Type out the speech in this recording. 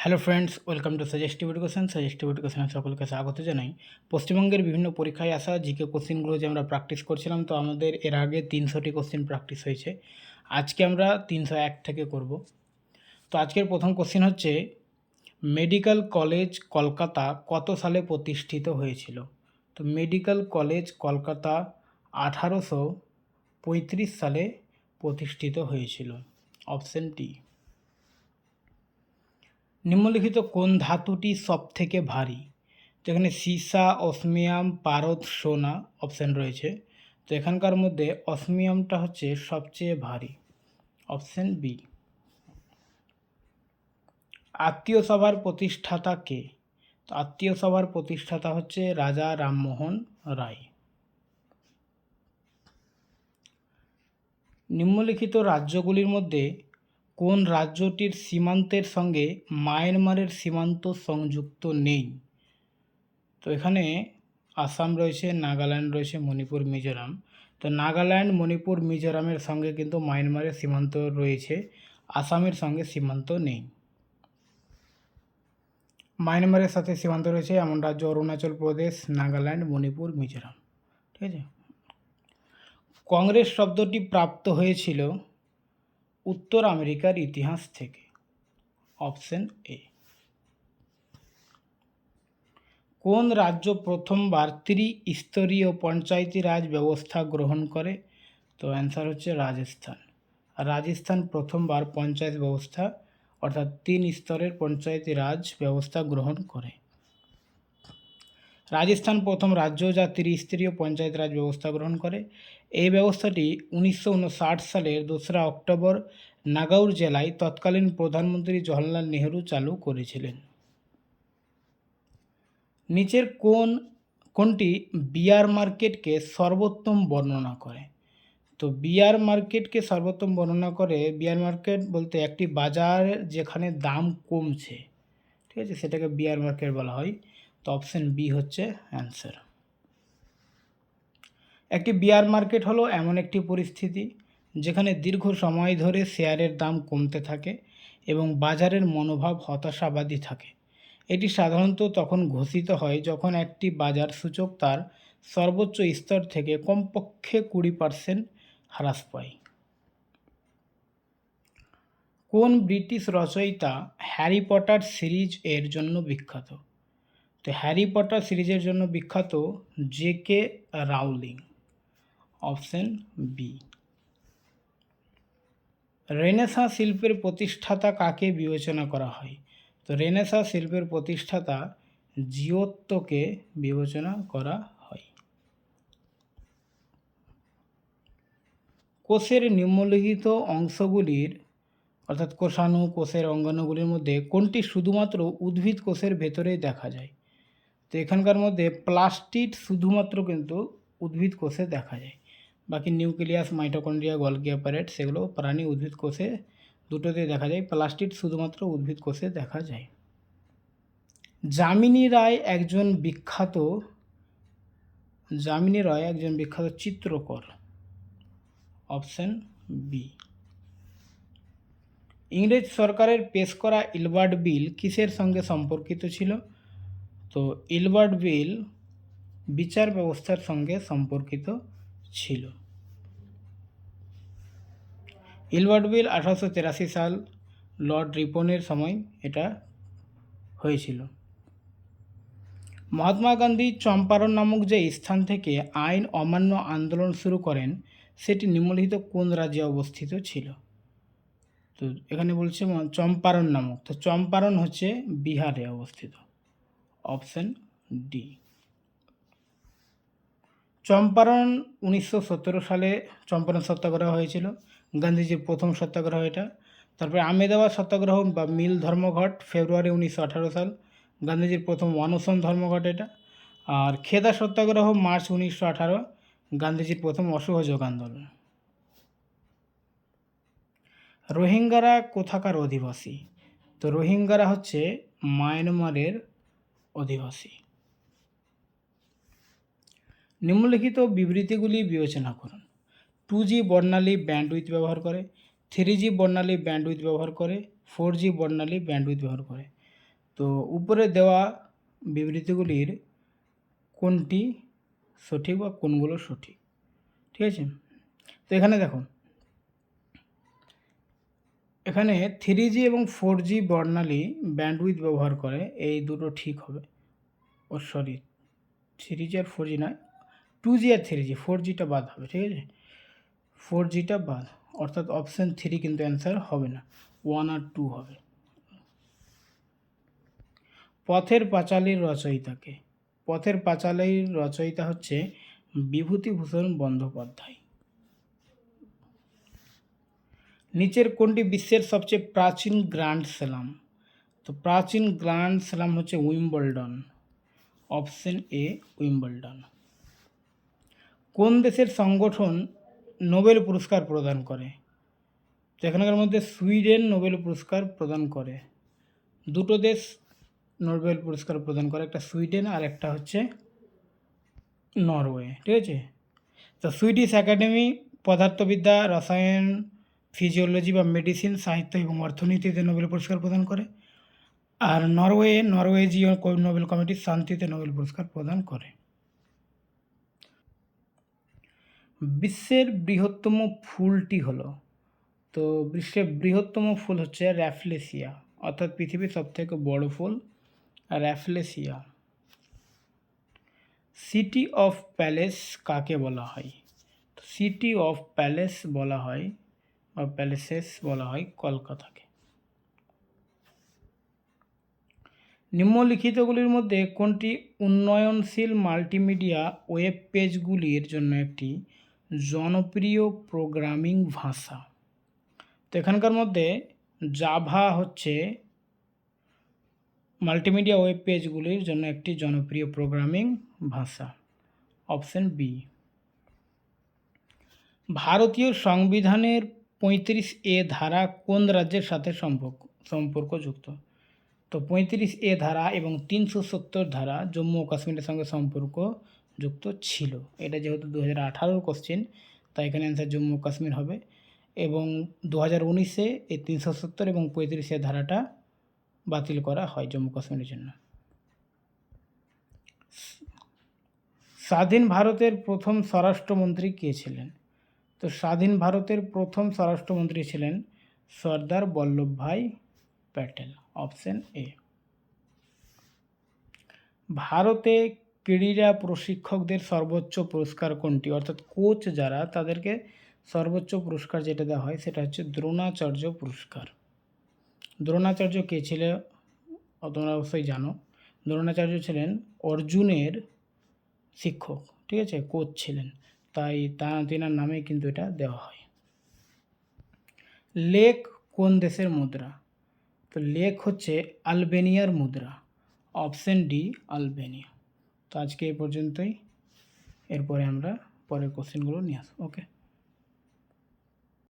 Hello friends, welcome to suggestive education. Suggestive এডুকেশনে সকলকে স্বাগত জানাই। পশ্চিমবঙ্গের বিভিন্ন পরীক্ষায় আসা জিকে কোশ্চেনগুলো যে আমরা প্র্যাকটিস করছিলাম, তো আমাদের এর আগে 300টি কোশ্চেন প্র্যাকটিস হয়েছে। আজকে আমরা 301 থেকে করব। তো আজকের প্রথম কোশ্চেন হচ্ছে, মেডিকেল কলেজ কলকাতা কত সালে প্রতিষ্ঠিত হয়েছিল? তো মেডিকেল কলেজ কলকাতা 1835 সালে প্রতিষ্ঠিত হয়েছিল। Option D. নিম্নলিখিত কোন ধাতুটি সবথেকে ভারী? তো এখানে সীসা, অসমিয়াম, পারদ, সোনা অপশান রয়েছে। তো এখানকার মধ্যে অসমিয়ামটা হচ্ছে সবচেয়ে ভারী। Option B. আত্মীয় সভার প্রতিষ্ঠাতা কে? তো আত্মীয় সভার প্রতিষ্ঠাতা হচ্ছে রাজা রামমোহন রায়। নিম্নলিখিত রাজ্যগুলির মধ্যে কোন রাজ্যটির সীমান্তের সঙ্গে মায়ানমারের সীমান্ত সংযুক্ত নেই? তো এখানে আসাম রয়েছে, নাগাল্যান্ড রয়েছে, মণিপুর, মিজোরাম। তো নাগাল্যান্ড, মণিপুর, মিজোরামের সঙ্গে কিন্তু মায়ানমারের সীমান্ত রয়েছে, আসামের সঙ্গে সীমান্ত নেই। মায়ানমারের সাথে সীমান্ত রয়েছে এমন রাজ্য অরুণাচল প্রদেশ, নাগাল্যান্ড, মণিপুর, মিজোরাম। ঠিক আছে। কংগ্রেস শব্দটি প্রাপ্ত হয়েছিল উত্তর আমেরিকার ইতিহাস থেকে। Option A. কোন রাজ্য প্রথমবার ত্রিস্তরীয় পঞ্চায়েতি রাজ ব্যবস্থা গ্রহণ করে? তো অ্যান্সার হচ্ছে রাজস্থান। রাজস্থান প্রথমবার পঞ্চায়েত ব্যবস্থা অর্থাৎ 3 স্তরের পঞ্চায়েতি রাজ ব্যবস্থা গ্রহণ করে। রাজস্থান প্রথম রাজ্য যা ত্রিস্তরীয় পঞ্চায়েত রাজ ব্যবস্থা গ্রহণ করে। এই ব্যবস্থাটি 1959 সালের 2রা অক্টোবর নাগাউর জেলায় তৎকালীন প্রধানমন্ত্রী জওহরলাল নেহরু চালু করেছিলেন। নিচের কোনটি বিয়ার মার্কেটকে সর্বোত্তম বর্ণনা করে? তো বিয়ার মার্কেটকে সর্বোত্তম বর্ণনা করে, বিয়ার মার্কেট বলতে একটি বাজার যেখানে দাম কমছে, ঠিক আছে, সেটাকে বিয়ার মার্কেট বলা হয়। তো অপশন বি হচ্ছে অ্যান্সার। একটি বিয়ার মার্কেট হলো এমন একটি পরিস্থিতি যেখানে দীর্ঘ সময় ধরে শেয়ারের দাম কমতে থাকে এবং বাজারের মনোভাব হতাশাবাদী থাকে। এটি সাধারণত তখন ঘোষিত হয় যখন একটি বাজার সূচক তার সর্বোচ্চ স্তর থেকে কমপক্ষে 20% হ্রাস পায়। কোন ব্রিটিশ রচয়িতা হ্যারি পটার সিরিজ এর জন্য বিখ্যাত? তো হ্যারি পটার সিরিজের জন্য বিখ্যাত J K. Rowling. Option B. Renaissance শিল্পের প্রতিষ্ঠাতা কাকে বিবেচনা করা হয়? তো রেনেসাঁ শিল্পের প্রতিষ্ঠাতা জিওত্তোকে বিবেচনা করা হয়। কোষের নিম্নলিখিত অংশগুলির অর্থাৎ কোষাণু, কোষের অঙ্গাণুগুলির মধ্যে কোনটি শুধুমাত্র উদ্ভিদ কোষের ভেতরেই দেখা যায়? তো এখানকার মধ্যে প্লাস্টিড শুধুমাত্র কিন্তু উদ্ভিদ কোষে দেখা যায়। বাকি নিউক্লিয়াস, মাইটোকন্ড্রিয়া, গলগি অ্যাপারেট সেগুলো প্রাণী, উদ্ভিদ কোষে দুটোতেই দেখা যায়। প্লাস্টিড শুধুমাত্র উদ্ভিদ কোষে দেখা যায়। যামিনী রায় একজন বিখ্যাত চিত্রকর। Option B. ইংরেজ সরকারের পেশ করা ইলবার্ট বিল কিসের সঙ্গে সম্পর্কিত ছিল? তো ইলবার্ট বিল বিচার ব্যবস্থার সঙ্গে সম্পর্কিত ছিল। ইলবার্ট বিল 1883 সাল লর্ড রিপনের সময় এটা হয়েছিল। মহাত্মা গান্ধী চম্পারণ নামক যে স্থান থেকে আইন অমান্য আন্দোলন শুরু করেন সেটি নিম্নলিখিত কোন রাজ্যে অবস্থিত ছিল? তো এখানে বলছে চম্পারণ নামক, তো চম্পারণ হচ্ছে বিহারে অবস্থিত। Option D. চম্পারণ 1917 সালে চম্পারণ সত্যাগ্রহ হয়েছিল, গান্ধীজির প্রথম সত্যাগ্রহ এটা। তারপরে আহমেদাবাদ সত্যাগ্রহ বা মিল ধর্মঘট ফেব্রুয়ারি 1918 সাল, গান্ধীজির প্রথম অনশন ধর্মঘট এটা। আর খেদা সত্যাগ্রহ মার্চ 1918, গান্ধীজির প্রথম অসহযোগ আন্দোলন। রোহিঙ্গারা কোথাকার অধিবাসী? তো রোহিঙ্গারা হচ্ছে মায়ানমারের অধিবাসী। নিম্নলিখিত বিবৃতিগুলি বিবেচনা করুন। 2G বর্ণালী ব্যান্ডউইথ ব্যবহার করে, 3G বর্ণালী ব্যান্ডউইথ ব্যবহার করে, 4G বর্ণালী ব্যান্ডউইথ ব্যবহার করে। তো উপরে দেওয়া বিবৃতিগুলির কোনটি সঠিক বা কোনগুলো সঠিক, ঠিক আছে। তো এখানে দেখো, এখানে 3G এবং 4G বর্ণালী ব্যান্ডউইথ ব্যবহার করে, এই দুটো ঠিক হবে। ও সরি, 3G আর 4G নয়, 2G আর 3G, 4Gটা বাদ হবে, ঠিক আছে, 4Gটা বাদ, অর্থাৎ অপশান 3 কিন্তু অ্যান্সার হবে না, 1 আর 2 হবে। পথের পাঁচালীর রচয়িতাকে, পথের পাঁচালীর রচয়িতা হচ্ছে বিভূতিভূষণ বন্দ্যোপাধ্যায়। নিচের কোনটি বিশ্বের সবচেয়ে প্রাচীন গ্র্যান্ড স্ল্যাম? তো প্রাচীন গ্র্যান্ড স্ল্যাম হচ্ছে উইম্বলডন, অপশন এ উইম্বলডন। কোন দেশের সংগঠন নোবেল পুরস্কার প্রদান করে? তো এখানকার মধ্যে সুইডেন নোবেল পুরস্কার প্রদান করে, দুটো দেশ নোবেল পুরস্কার প্রদান করে, একটা সুইডেন আর একটা হচ্ছে নরওয়ে, ঠিক আছে। তো সুইডিশ একাডেমি পদার্থবিদ্যা, রসায়ন, ফিজিওলজি বা মেডিসিন, সাহিত্য এবং অর্থনীতিতে নোবেল পুরস্কার প্রদান করে। আর নরওয়েজীয় নোবেল কমিটি শান্তিতে নোবেল পুরস্কার প্রদান করে। বিশ্বের বৃহত্তম ফুলটি হলো, তো বিশ্বের বৃহত্তম ফুল হচ্ছে র্যাফলেসিয়া, অর্থাৎ পৃথিবীর সবথেকে বড় ফুল র্যাফলেসিয়া। সিটি অফ প্যালেস কাকে বলা হয়? সিটি অফ প্যালেস বলা হয় বা প্যালেসেস বলা হয় কলকাতাকে। নিম্নলিখিতগুলির মধ্যে কোনটি উন্নয়নশীল মাল্টিমিডিয়া ওয়েব পেজগুলির জন্য একটি জনপ্রিয় প্রোগ্রামিং ভাষা? তো এখানকার মধ্যে জাভা হচ্ছে মাল্টিমিডিয়া ওয়েব পেজগুলির জন্য একটি জনপ্রিয় প্রোগ্রামিং ভাষা, অপশন বি। ভারতীয় সংবিধানের 35A ধারা কোন রাজ্যের সাথে সম্পর্কযুক্ত? তো 35A ধারা এবং 370 ধারা জম্মু ও কাশ্মীরের সঙ্গে সম্পর্কযুক্ত ছিল। এটা যেহেতু 2018 কোশ্চেন, তাই এখানে অ্যান্সার জম্মু ও কাশ্মীর হবে। এবং 2019-এ এই 370 এবং 35A ধারাটা বাতিল করা হয় জম্মু কাশ্মীরের জন্য। স্বাধীন ভারতের প্রথম স্বরাষ্ট্রমন্ত্রী কে ছিলেন? তো স্বাধীন ভারতের প্রথম স্বরাষ্ট্রমন্ত্রী ছিলেন সর্দার বল্লভভাই প্যাটেল, অপশন এ। ভারতে ক্রীড়া প্রশিক্ষকদের সর্বোচ্চ পুরস্কার কোনটি? অর্থাৎ কোচ যারা, তাদেরকে সর্বোচ্চ পুরস্কার যেটা দেওয়া হয় সেটা হচ্ছে দ্রোণাচার্য পুরস্কার। দ্রোণাচার্য কে ছিল তোমরা অবশ্যই জানো, দ্রোণাচার্য ছিলেন অর্জুনের শিক্ষক, ঠিক আছে, কোচ ছিলেন, তাই তেনার নামে কিন্তু এটা দেওয়া হয়। লেক কোন দেশের মুদ্রা? তো লেক হচ্ছে আলবেনিয়ার মুদ্রা, অপশন ডি আলবেনিয়া। তো আজকে এই পর্যন্তই, এরপরে আমরা পরের কোশ্চেনগুলো নিয়ে আসবো। ওকে।